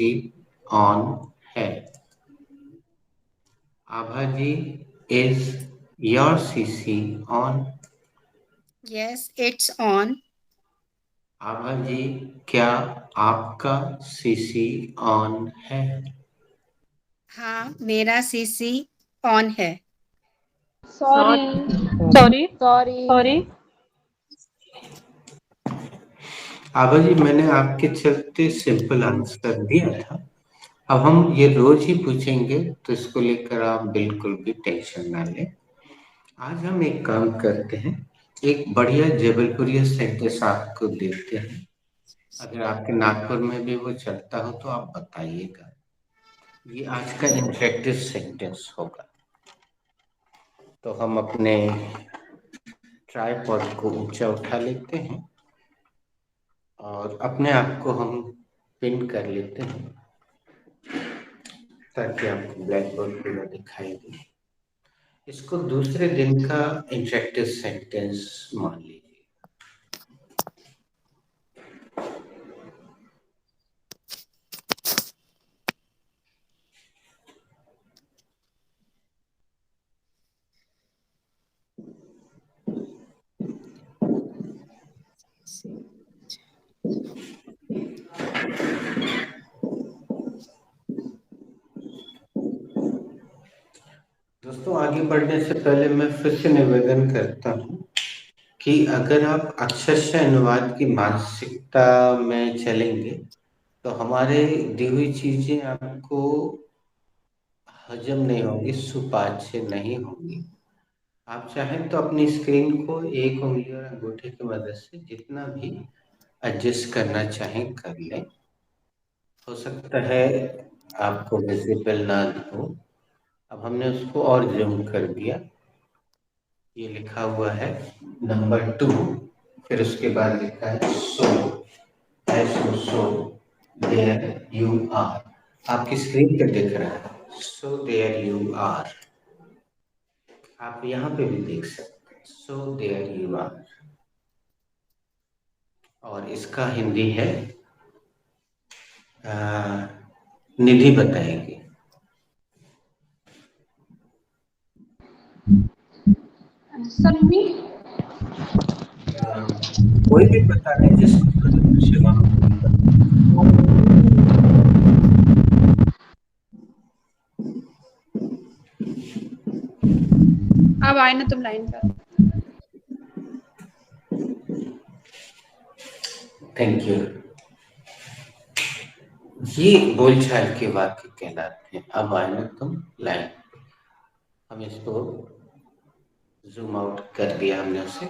ऑन है। Abhaji, is your CC on? Yes, it's on. Abhaji, क्या आपका CC ऑन है? हाँ, मेरा CC ऑन है। सॉरी। आभाजी, मैंने आपके चलते सिंपल आंसर दिया था, अब हम ये रोज ही पूछेंगे, तो इसको लेकर आप बिल्कुल भी टेंशन ना लें। आज हम एक काम करते हैं, एक बढ़िया जबलपुरी सेंटेंस आपको देते हैं। अगर आपके नागपुर में भी वो चलता हो तो आप बताइएगा। ये आज का इंटरेक्टिव सेंटेंस होगा। तो हम अपने ट्राइपॉड को ऊंचा उठा लेते हैं और अपने आप को हम पिन कर लेते हैं ताकि आपको ब्लैक बोर्ड पूरा दिखाई दे। इसको दूसरे दिन का इंटरेक्टिव सेंटेंस मान लीजिए। दोस्तों, आगे बढ़ने से पहले मैं फिर से निवेदन करता हूँ कि अगर आप अक्षरशः अनुवाद की मानसिकता में चलेंगे तो हमारे दी हुई चीजें आपको हजम नहीं होंगी, सुपाच्य नहीं होंगी। आप चाहें तो अपनी स्क्रीन को एक उंगली और अंगूठे की मदद से जितना भी एडजस्ट करना चाहें कर लें। हो सकता है आपको विजिबल ना हो। अब हमने उसको और जूम कर दिया। ये लिखा हुआ है नंबर 2, फिर उसके बाद लिखा है सो, सो देयर यू आर। आपकी स्क्रीन पे दिख रहा है सो देयर यू आर। आप यहाँ पे भी देख सकते हैं सो देयर यू आर। और इसका हिंदी है निधि बताएगी। सर मी कोई भी बता दें जिसको शिवा। अब आए ना तुम लाइन पर। Thank you. ये बोलचाल के वाक्य कहलाते हैं। अब आए ना तुम लाइन। हम इसको जूम आउट कर दिया हमने उसे।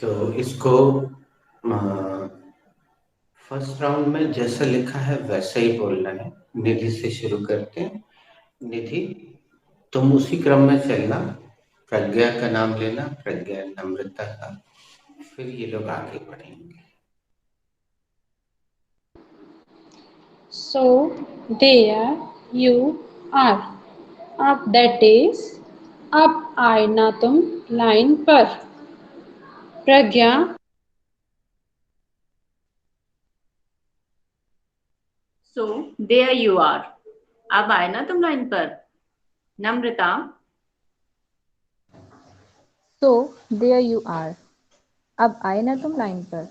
तो इसको फर्स्ट राउंड में जैसा लिखा है वैसा ही बोलना है। निधि से शुरू करते हैं। निधि, तुम उसी क्रम में चलना। प्रज्ञा का नाम लेना, प्रज्ञा नम्रता का, फिर ये लोग आगे बढ़ेंगे। So there you are. अब दैट इज। अब आए ना तुम लाइन पर। Pragya. So there you are. अब आए ना तुम लाइन पर। Namrata. So there you are. अब आए ना तुम लाइन पर।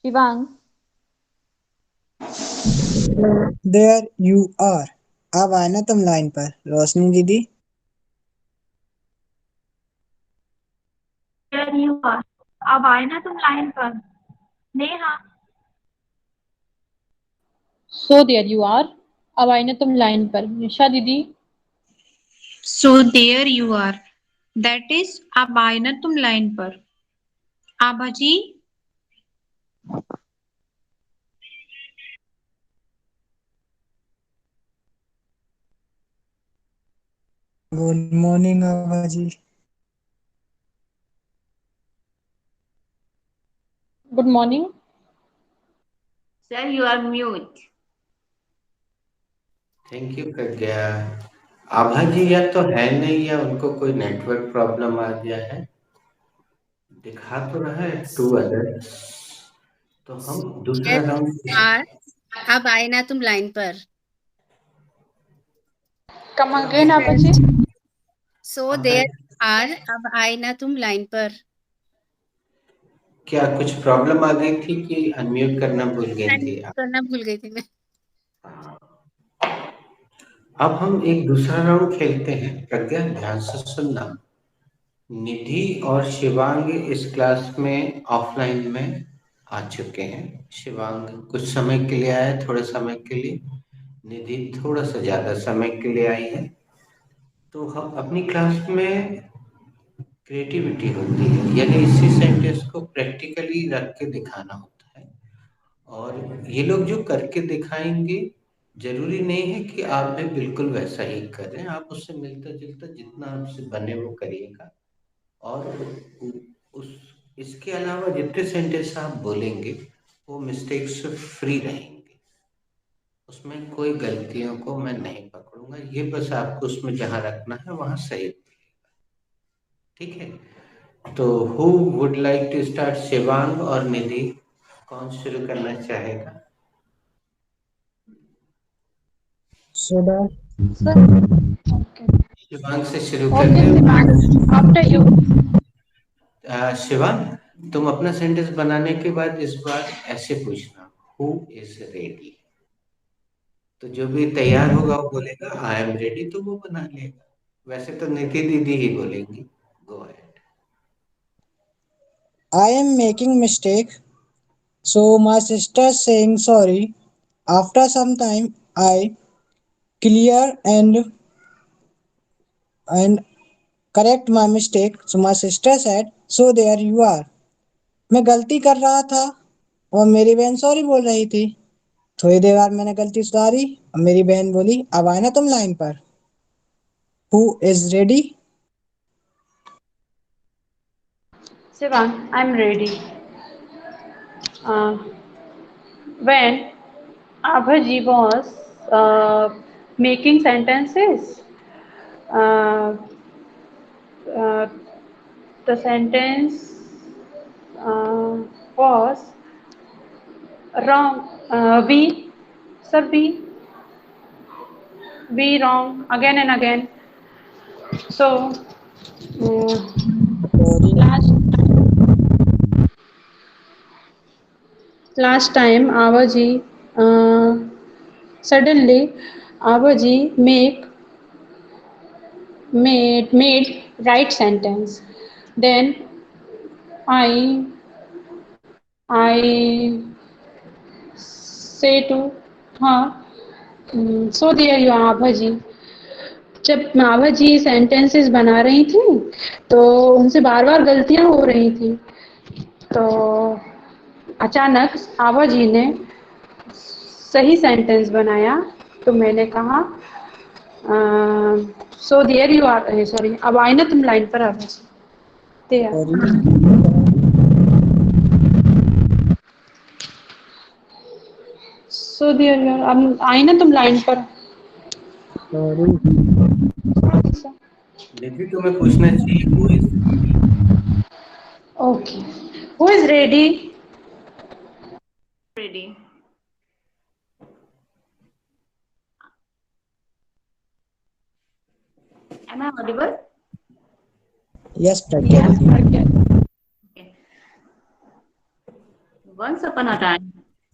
शिवांग। There you are. अब आए ना तुम लाइन पर। रोशनी दीदी। There you are. अब आए ना तुम लाइन पर। Neha. So there you are. अब आए ना तुम लाइन पर। निशा दीदी। So there you are. That is अब आए ना तुम लाइन पर। Abha ji. Good morning Abha ji. Good morning. Sir you are mute. Thank you Pragya. Abha ji या तो है नहीं या उनको कोई नेटवर्क प्रॉब्लम आ गया है। दिखा तो रहा है 2 अदर्स। तो हम दूसरा राउंड। आर। अब आए ना तुम लाइन पर। कम अगेन आप जी। So there are. अब आए ना तुम लाइन पर। क्या कुछ प्रॉब्लम आ गई थी कि अनम्यूट करना भूल गए थे आप? करना भूल गई थी मैं। अब हम एक दूसरा राउंड खेलते हैं। प्रज्ञा, ध्यान से सुनना। निधि और शिवांग इस क्लास में ऑफलाइन में आ चुके हैं। शिवांग कुछ समय के लिए आया, थोड़े समय के लिए। निधि थोड़ा सा ज्यादा समय के लिए आई है। तो हम अपनी क्लास में क्रिएटिविटी होती है, यानी इसी सेंटेंस को प्रैक्टिकली रख के दिखाना होता है। और ये लोग जो करके दिखाएंगे, जरूरी नहीं है कि आप भी बिल्कुल वैसा ही करें, आप उससे मिलता जुलता जितना आपसे बने वो करिएगा। और उस इसके अलावा जितने सेंटेंस आप बोलेंगे वो मिस्टेक से फ्री रहेंगे, उसमें कोई गलतियों को मैं नहीं पकड़ूंगा। ये बस आपको उसमें जहां रखना है वहां सही, ठीक है। तो who would like to start, Shivang और निधि? कौन शुरू करना चाहेगा? सुधा। सर ओके शिवांग से शुरू ओके करते हैं। After you. शिवांग, तुम अपना सेंटेंस बनाने के बाद इस बार ऐसे पूछना, हु इज रेडी। तो जो भी तैयार होगा वो बोलेगा आई एम रेडी, तो वो बना लेगा। वैसे तो निधि दीदी ही बोलेंगी। Go ahead. I am making mistake. So my sister saying sorry. After some time, I clear and correct my mistake. So my sister said, "So there you are." मैं गलती कर रहा था और मेरी बहन सॉरी बोल रही थी। थोड़ी देर बाद मैंने गलती सुधारी और मेरी बहन बोली, अब आए ना तुम लाइन पर। Who is ready? Sivan, I'm ready. Uh, when Abhaji was making sentences, uh, uh, the sentence was wrong. We wrong again and again. So sorry. last time Avaji suddenly Avaji made right sentence. Then I say to her, so there you are Abhaji. जब मावा जी sentences बना रही थी तो उनसे बार बार गलतियां हो रही थी, तो अचानक आभा जी ने सही सेंटेंस बनाया। तो मैंने कहा so there you are, sorry अब आई ना तुम लाइन पर आ सो देयर यू आर, अब आई ना तुम लाइन पर। सॉरी। निधि तुम्हें पूछना चाहिए who is ready. Okay, who is ready? Ready. Am I audible? Yes Pragya दीदी। Okay. Once upon a time,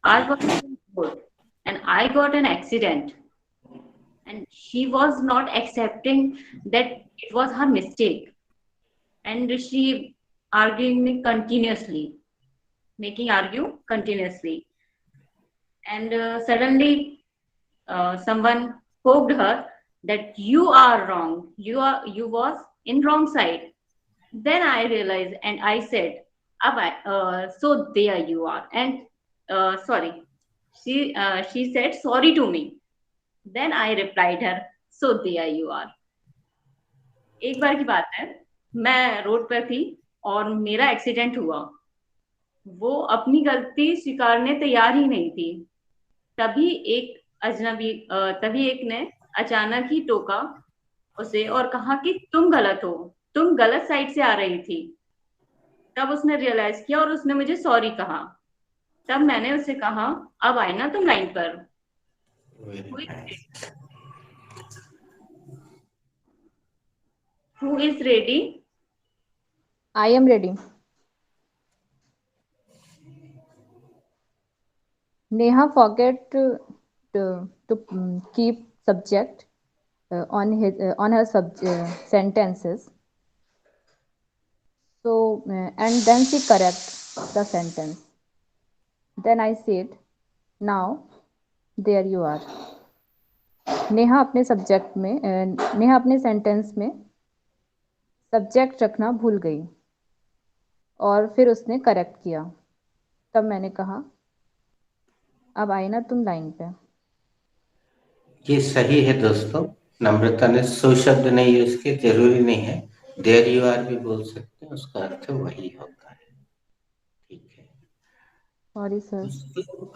I was in boat and I got an accident. And she was not accepting that it was her mistake. And she arguing me continuously, making argue continuously. And suddenly, someone poked her that you are wrong. You was in wrong side. Then I realized and I said, so there you are. And sorry, she said sorry to me. Then I replied her, so there you are. एक बार की बात है, मैं road पर थी और मेरा accident हुआ। वो अपनी गलती स्वीकारने तैयार ही नहीं थी। तभी एक ने अचानक ही टोका उसे और कहा कि तुम गलत हो, तुम गलत साइड से आ रही थी। तब उसने रियलाइज किया और उसने मुझे सॉरी कहा। तब मैंने उससे कहा अब आए ना तुम लाइन पर। Who is ready? I am ready. Neha forget to keep subject on her sentences. So and then she correct the sentence. Then I said, now there you are. Neha अपने सेंटेंस में सब्जेक्ट रखना भूल गई और फिर उसने correct किया। तब मैंने कहा, अब आई ना तुम लाइन पे। ये सही है दोस्तों। नम्रता ने सो शब्द नहीं यूज किए, जरूरी नहीं है देयर यू आर भी बोल सकते हैं, उसका अर्थ वही होता है। ठीक है, सॉरी सर।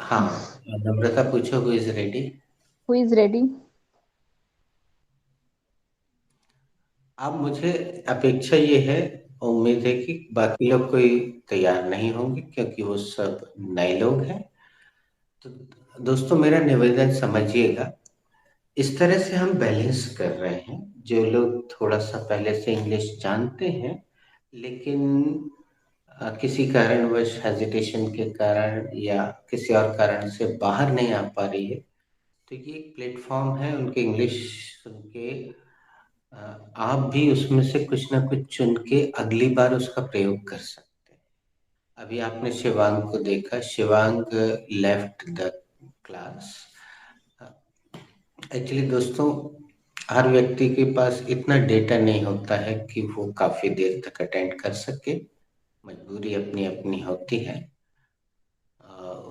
हाँ, नम्रता पूछो, who is ready? Who is ready? अब मुझे अपेक्षा ये है, उम्मीद है कि बाकी लोग कोई तैयार नहीं होंगे क्योंकि वो सब नए लोग हैं। तो दोस्तों मेरा निवेदन समझिएगा, इस तरह से हम बैलेंस कर रहे हैं। जो लोग थोड़ा सा पहले से इंग्लिश जानते हैं लेकिन किसी कारणवश हेजिटेशन के कारण या किसी और कारण से बाहर नहीं आ पा रही है, तो ये एक प्लेटफॉर्म है उनके इंग्लिश सुन के आप भी उसमें से कुछ ना कुछ चुन के अगली बार उसका प्रयोग कर सकते हैं। अभी आपने शिवांग को देखा, Shivang left the class. Actually दोस्तों हर व्यक्ति के पास इतना डेटा नहीं होता है कि वो काफी देर तक अटेंड कर सके, मजबूरी अपनी अपनी होती है।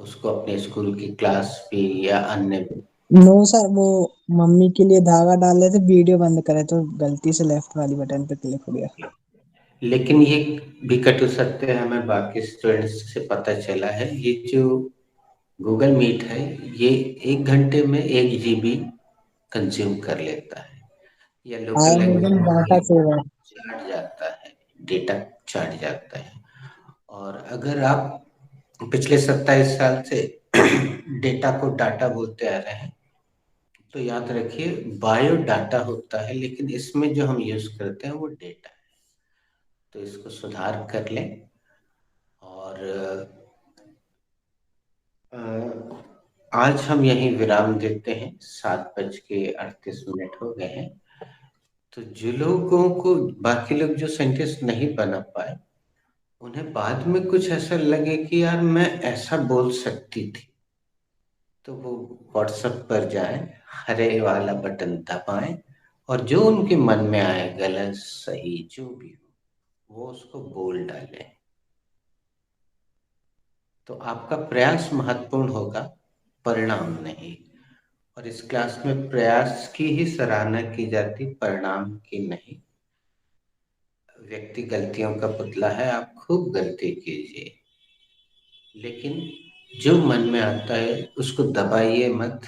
उसको अपने स्कूल की क्लास भी या अन्य। नो सर, वो मम्मी के लिए धागा डाल रहे थे, वीडियो बंद करे तो गलती से लेफ्ट वाली बटन पे क्लिक हो गया। लेकिन ये भी कटु सत्य है, हमें बाकी स्टूडेंट्स से पता चला है, ये जो गूगल मीट है ये 1 घंटे में 1 GB कंज्यूम कर लेता है, या लोकल लैंग्वेज डाटा सेवर चाट जाता है, डेटा चाट जाता है। और अगर आप पिछले 27 साल से डेटा को डाटा बोलते आ रहे हैं तो याद रखिए बायो डाटा होता है, लेकिन इसमें जो हम यूज करते हैं वो डेटा है। तो इसको सुधार कर लें। और आज हम यहीं विराम देते हैं, 7:38 हो गए हैं। तो जो लोगों को बाकी लोग जो सेंटेंस नहीं बना पाए, उन्हें बाद में कुछ ऐसा लगे कि यार मैं ऐसा बोल सकती थी, तो वो व्हाट्सएप पर जाएं, हरे वाला बटन दबाएं और जो उनके मन में आए, गलत सही जो भी हो, वो उसको बोल डालें। तो आपका प्रयास महत्वपूर्ण होगा, परिणाम नहीं। और इस क्लास में प्रयास की ही सराहना की जाती, परिणाम की नहीं। व्यक्ति गलतियों का पुतला है, आप खूब गलती कीजिए, लेकिन जो मन में आता है उसको दबाइए मत,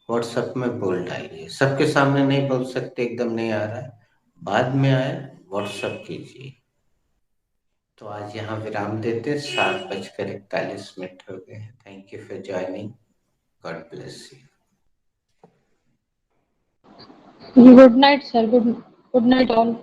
व्हाट्सएप में बोल डालिए। सबके सामने नहीं बोल सकते, एकदम नहीं आ रहा है, बाद में आए व्हाट्सएप कीजिए। तो आज यहाँ विराम देते, 7:41 हो गए हैं। Thank you for joining, God bless you. Good night sir, good night all.